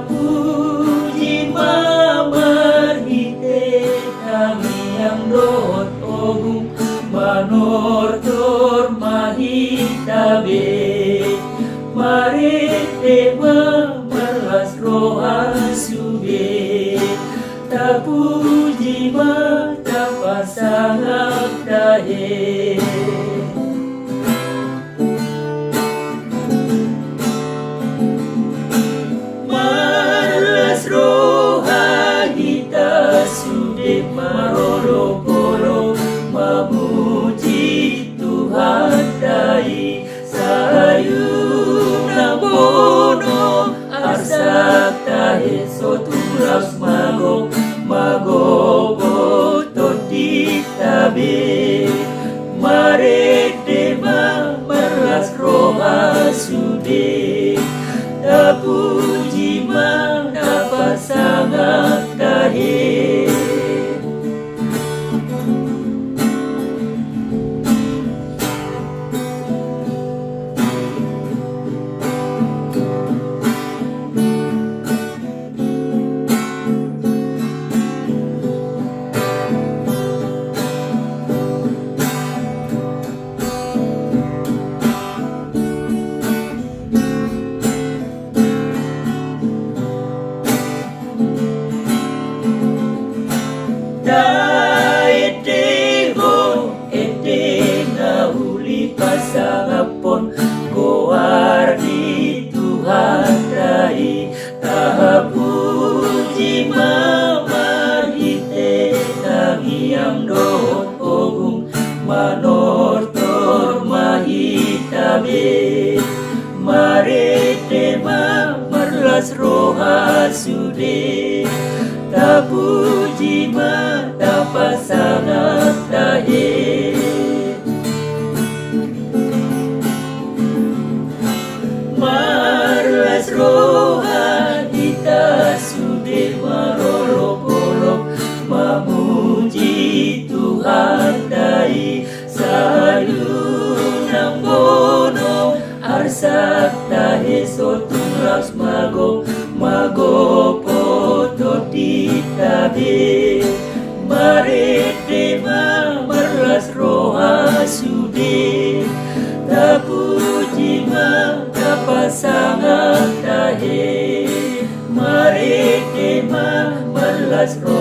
Puji mamarhite kami yang dot ogung manortor mahitabe marite mamarlas roha sube tapuji mata pasangak dahe. Marolo-polo memuji Tuhan dai sayuna bono arsak tahe soturas magobo toti tabe marete mameras roha sude tapuji mana pasangan tahe. Pasangapon goardi Tuhan dai tahapuji mamarhite nangiam dot ogung manortor mahitabe marete mamarlas roha sude tapuji mata pasangan dahe. Marlas roha kita sude marolo-polo memuji Tuhan dai sayunang bono arsak tahe soturas mago pototi tabe marete mamarlas roha sude tapuji pasangan dahe marete mamarlas roha